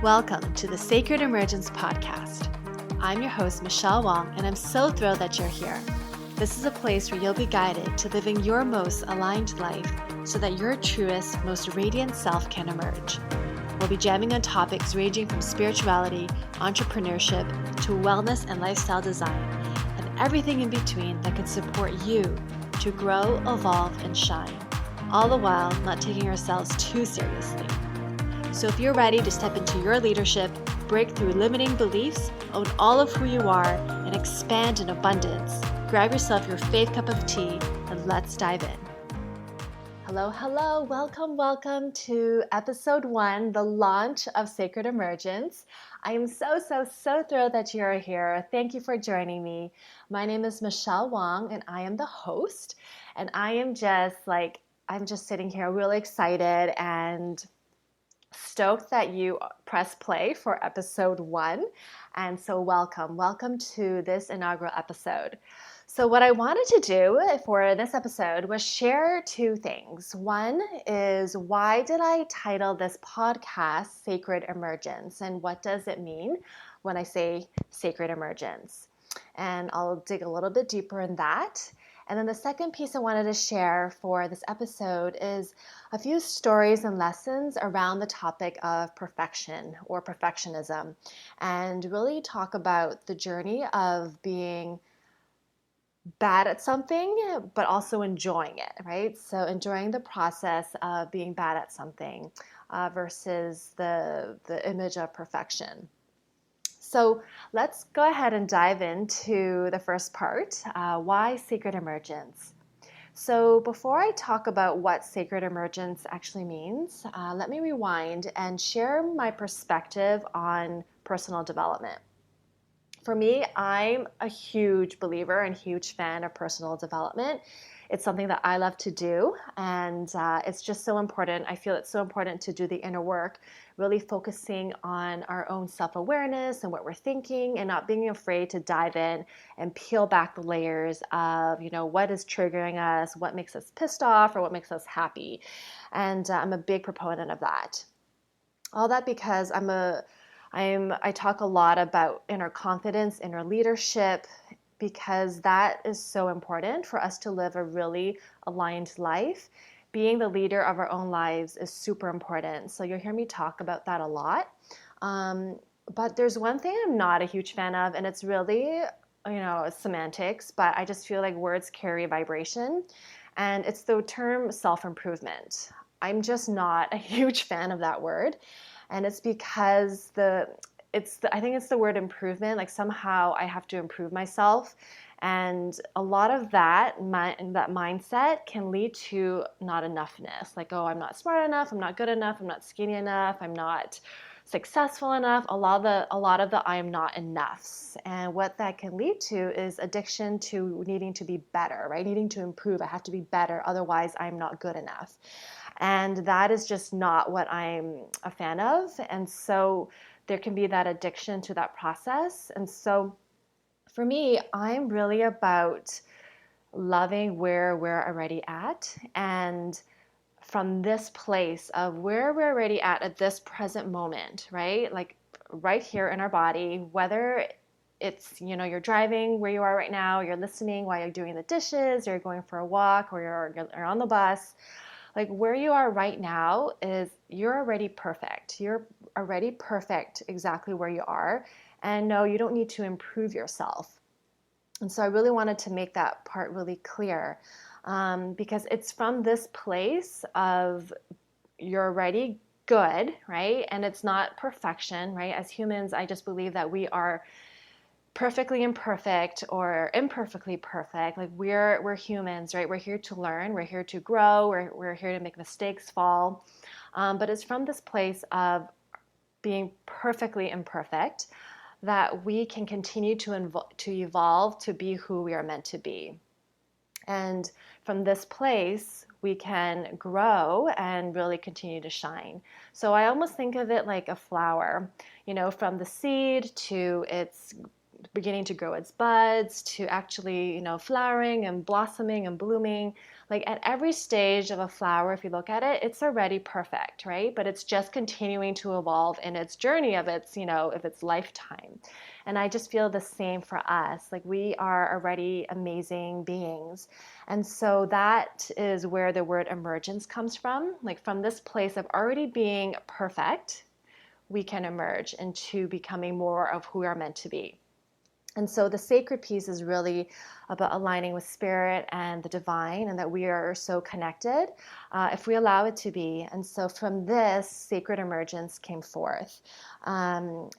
Welcome to the Sacred Emergence Podcast. I'm your host, Michelle Wong, and I'm so thrilled that you're here. This is a place where you'll be guided to living your most aligned life so that your truest, most radiant self can emerge. We'll be jamming on topics ranging from spirituality, entrepreneurship, to wellness and lifestyle design, and everything in between that can support you to grow, evolve, and shine, all the while not taking ourselves too seriously. So if you're ready to step into your leadership, break through limiting beliefs, own all of who you are, and expand in abundance, grab yourself your faith cup of tea and let's dive in. Hello, welcome to episode 1, the launch of Sacred Emergence. I am so thrilled that you are here. Thank you for joining me. My name is Michelle Wong and I am the host, and I'm just sitting here really excited and stoked that you press play for episode 1. And so welcome to this inaugural episode. So what I wanted to do for this episode was share 2 things. One is, why did I title this podcast Sacred Emergence, and what does it mean when I say Sacred Emergence? And I'll dig a little bit deeper in that. And then the second piece I wanted to share for this episode is a few stories and lessons around the topic of perfection or perfectionism, and really talk about the journey of being bad at something, but also enjoying it, right? So enjoying the process of being bad at something versus the image of perfection. So let's go ahead and dive into the first part, why Sacred Emergence? So before I talk about what Sacred Emergence actually means, let me rewind and share my perspective on personal development. For me, I'm a huge believer and huge fan of personal development. It's something that I love to do, and it's just so important. I feel it's so important to do the inner work, really focusing on our own self-awareness and what we're thinking, and not being afraid to dive in and peel back the layers of, what is triggering us, what makes us pissed off, or what makes us happy. And I'm a big proponent of that. All that because I talk a lot about inner confidence, inner leadership, because that is so important for us to live a really aligned life. Being the leader of our own lives is super important. So you'll hear me talk about that a lot. But there's one thing I'm not a huge fan of, and it's really, semantics, but I just feel like words carry vibration. And it's the term self-improvement. I'm just not a huge fan of that word. And it's because I think it's the word improvement. Like somehow I have to improve myself, and a lot of that mindset can lead to not enoughness. Like, oh, I'm not smart enough, I'm not good enough, I'm not skinny enough, I'm not successful enough. A lot of the I am not enoughs, and what that can lead to is addiction to needing to be better, right? Needing to improve. I have to be better, otherwise I'm not good enough. And that is just not what I'm a fan of. And so there can be that addiction to that process. And so for me, I'm really about loving where we're already at. And from this place of where we're already at this present moment, right? Like right here in our body, whether it's, you're driving where you are right now, you're listening while you're doing the dishes, or you're going for a walk, or you're on the bus. Like where you are right now is you're already perfect. You're already perfect exactly where you are. And no, you don't need to improve yourself. And so I really wanted to make that part really clear, because it's from this place of you're already good, right? And it's not perfection, right? As humans, I just believe that we are perfectly imperfect or imperfectly perfect. Like we're humans, right? We're here to learn, we're here to grow, we're here to make mistakes, fall. But it's from this place of being perfectly imperfect that we can continue to evolve to be who we are meant to be. And from this place, we can grow and really continue to shine. So I almost think of it like a flower, from the seed to its beginning to grow its buds to actually, flowering and blossoming and blooming. Like at every stage of a flower, if you look at it, it's already perfect, right? But it's just continuing to evolve in its journey of its, of its lifetime. And I just feel the same for us. Like we are already amazing beings. And so that is where the word emergence comes from. Like from this place of already being perfect, we can emerge into becoming more of who we are meant to be. And so the sacred piece is really about aligning with spirit and the divine, and that we are so connected if we allow it to be. And so from this, sacred emergence came forth. And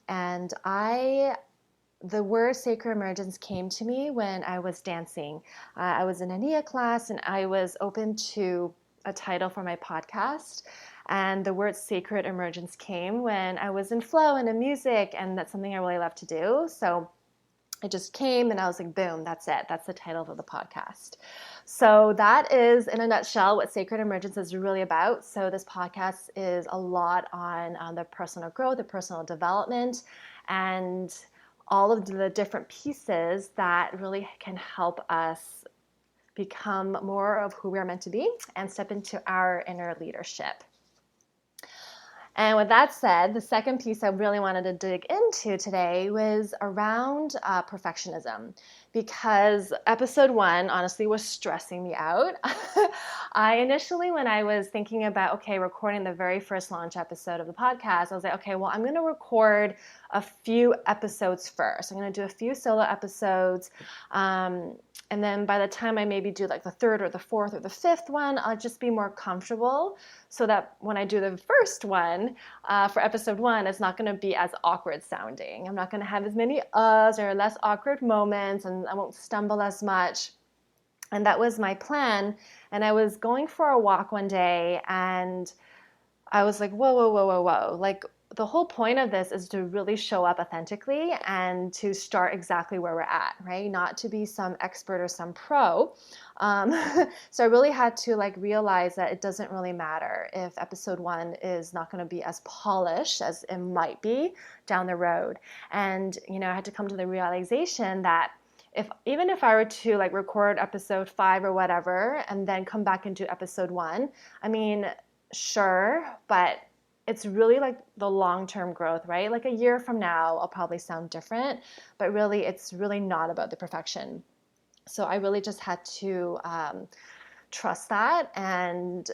the word sacred emergence came to me when I was dancing. I was in a Nia class, and I was open to a title for my podcast. And the word sacred emergence came when I was in flow and in music, and that's something I really love to do. So it just came and I was like, boom, that's it. That's the title of the podcast. So that is, in a nutshell, what Sacred Emergence is really about. So this podcast is a lot on the personal growth, the personal development, and all of the different pieces that really can help us become more of who we are meant to be and step into our inner leadership. And with that said, the second piece I really wanted to dig into today was around perfectionism, because episode 1 honestly was stressing me out. I initially, when I was thinking about, recording the very first launch episode of the podcast, I was like, well, I'm going to record a few episodes first. I'm going to do a few solo episodes. And then by the time I maybe do like the third or the fourth or the fifth one, I'll just be more comfortable so that when I do the first one for episode 1, it's not going to be as awkward sounding. I'm not going to have as many uhs or less awkward moments, and I won't stumble as much. And that was my plan. And I was going for a walk one day, and I was like, whoa. Like, the whole point of this is to really show up authentically and to start exactly where we're at, right? Not to be some expert or some pro. So I really had to realize that it doesn't really matter if episode 1 is not going to be as polished as it might be down the road. And, I had to come to the realization that even if I were to record episode 5 or whatever, and then come back into episode 1, I mean, sure, but it's really the long-term growth, right? Like a year from now, I'll probably sound different, but really, it's really not about the perfection. So I really just had to trust that, and,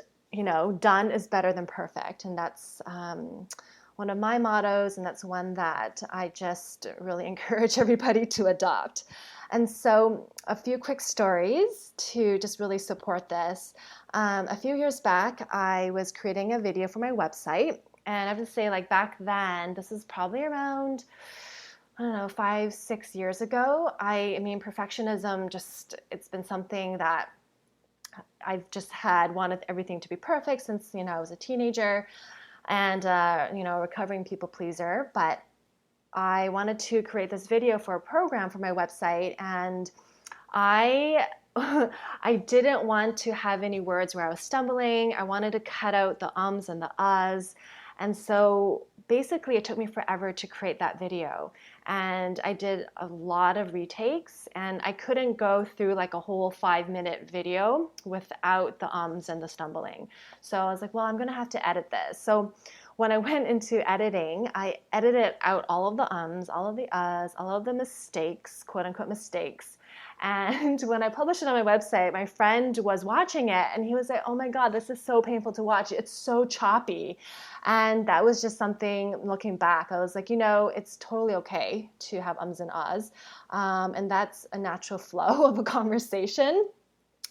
done is better than perfect. And that's one of my mottos, and that's one that I just really encourage everybody to adopt. And so a few quick stories to just really support this. A few years back, I was creating a video for my website. And I have to say, back then, this is probably around, 5-6 years ago. I mean, perfectionism it's been something that I've just wanted everything to be perfect since, I was a teenager and, recovering people pleaser. But I wanted to create this video for a program for my website, and I didn't want to have any words where I was stumbling. I wanted to cut out the ums and the uhs. And so basically it took me forever to create that video. And I did a lot of retakes, and I couldn't go through a whole 5-minute video without the ums and the stumbling. So I was like, well, I'm going to have to edit this. So when I went into editing, I edited out all of the ums, all of the uhs, all of the mistakes, quote unquote mistakes. And when I published it on my website, my friend was watching it, and he was like, oh my God, this is so painful to watch. It's so choppy. And that was just something, looking back, I was like, it's totally okay to have ums and ahs. And that's a natural flow of a conversation.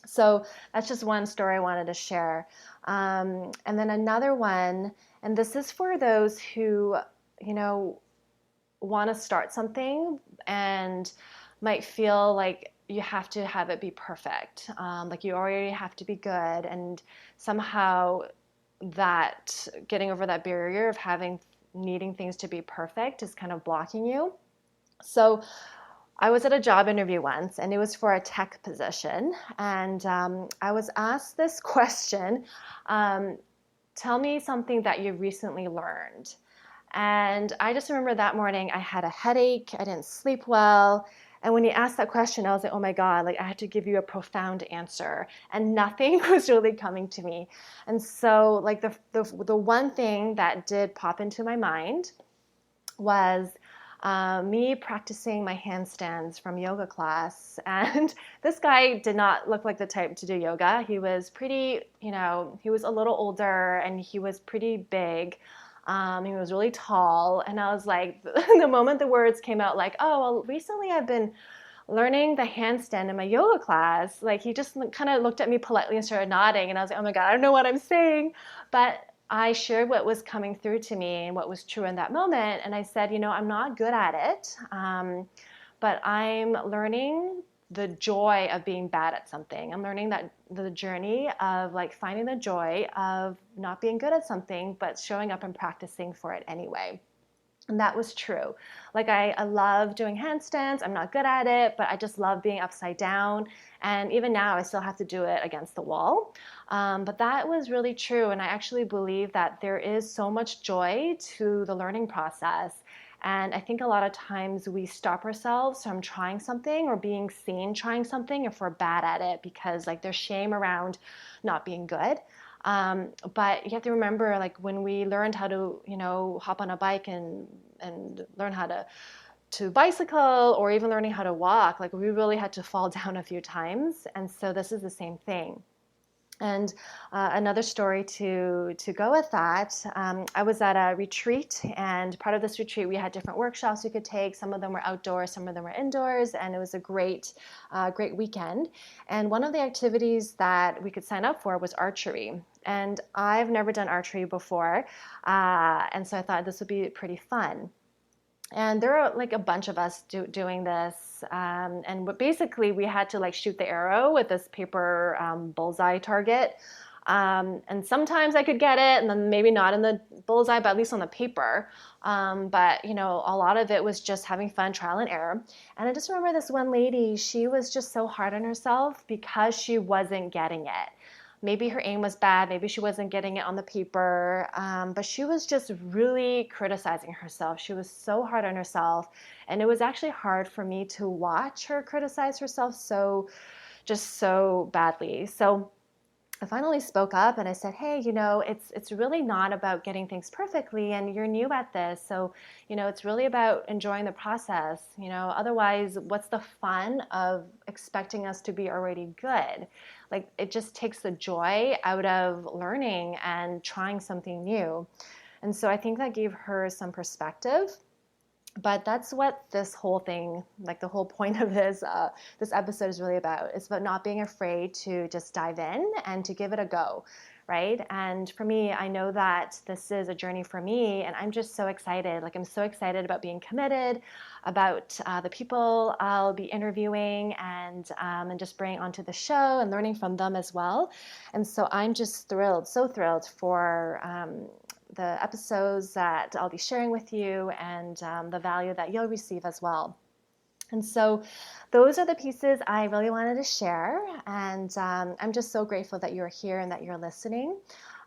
So that's just one story I wanted to share. And then another one, and this is for those who, want to start something and might feel like you have to have it be perfect. You already have to be good. And somehow that getting over that barrier of needing things to be perfect is kind of blocking you. So I was at a job interview once, and it was for a tech position. And I was asked this question, tell me something that you recently learned. And I just remember that morning I had a headache, I didn't sleep well, And when he asked that question, I was like, oh my God, like I had to give you a profound answer, and nothing was really coming to me. And so like the one thing that did pop into my mind was me practicing my handstands from yoga class. And this guy did not look like the type to do yoga. He was pretty, he was a little older and he was pretty big. He was really tall. And I was like, the moment the words came out, like, oh, well, recently I've been learning the handstand in my yoga class. Like he just kind of looked at me politely and started nodding. And I was like, oh my God, I don't know what I'm saying. But I shared what was coming through to me and what was true in that moment. And I said, I'm not good at it, but I'm learning the joy of being bad at something. I'm learning that the journey of like finding the joy of not being good at something, but showing up and practicing for it anyway. And that was true. Like I love doing handstands. I'm not good at it, but I just love being upside down. And even now I still have to do it against the wall. But that was really true. And I actually believe that there is so much joy to the learning process. And I think a lot of times we stop ourselves from trying something or being seen trying something if we're bad at it, because like there's shame around not being good. But you have to remember, like when we learned how to, hop on a bike and learn how to bicycle, or even learning how to walk, like we really had to fall down a few times. And so this is the same thing. And another story to go with that, I was at a retreat, and part of this retreat we had different workshops we could take. Some of them were outdoors, some of them were indoors, and it was a great weekend. And one of the activities that we could sign up for was archery. And I've never done archery before, and so I thought this would be pretty fun. And there are like a bunch of us doing this, and basically we had to like shoot the arrow with this paper bullseye target. And sometimes I could get it, and then maybe not in the bullseye, but at least on the paper. But a lot of it was just having fun, trial and error. And I just remember this one lady, she was just so hard on herself because she wasn't getting it. Maybe her aim was bad, maybe she wasn't getting it on the paper, but she was just really criticizing herself. She was so hard on herself, and it was actually hard for me to watch her criticize herself so badly. So I finally spoke up and I said, hey, it's really not about getting things perfectly, and you're new at this. So, it's really about enjoying the process. Otherwise, what's the fun of expecting us to be already good? Like it just takes the joy out of learning and trying something new. And so I think that gave her some perspective. But that's what this whole thing, like the whole point of this episode is really about. It's about not being afraid to just dive in and to give it a go, right? And for me, I know that this is a journey for me, and I'm just so excited. Like I'm so excited about being committed, about the people I'll be interviewing and just bringing onto the show and learning from them as well. And so I'm just thrilled, so thrilled for the episodes that I'll be sharing with you, and the value that you'll receive as well. And so those are the pieces I really wanted to share, and I'm just so grateful that you're here and that you're listening.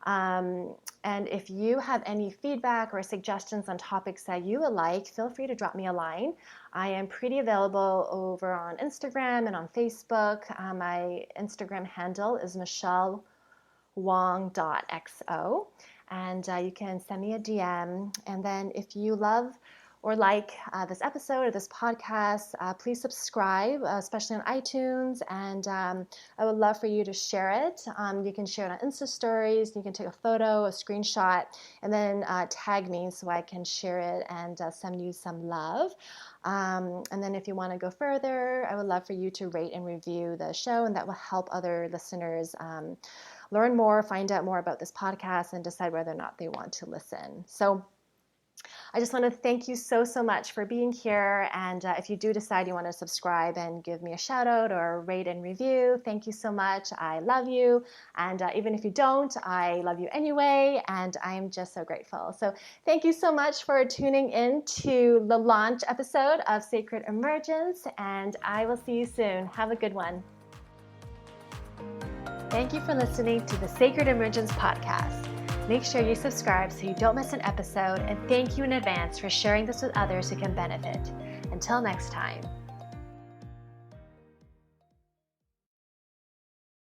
And if you have any feedback or suggestions on topics that you would like, feel free to drop me a line. I am pretty available over on Instagram and on Facebook. My Instagram handle is michellewong.xo. And you can send me a DM. And then if you love or like this episode or this podcast, please subscribe, especially on iTunes. And I would love for you to share it. You can share it on Insta stories. You can take a photo, a screenshot, and then tag me so I can share it and send you some love. And then if you want to go further, I would love for you to rate and review the show, and that will help other listeners learn more, find out more about this podcast, and decide whether or not they want to listen. So I just want to thank you so much for being here. And if you do decide you want to subscribe and give me a shout out or rate and review, thank you so much. I love you. And even if you don't, I love you anyway. And I'm just so grateful. So thank you so much for tuning in to the launch episode of Sacred Emergence. And I will see you soon. Have a good one. Thank you for listening to the Sacred Emergence podcast. Make sure you subscribe so you don't miss an episode, and thank you in advance for sharing this with others who can benefit. Until next time.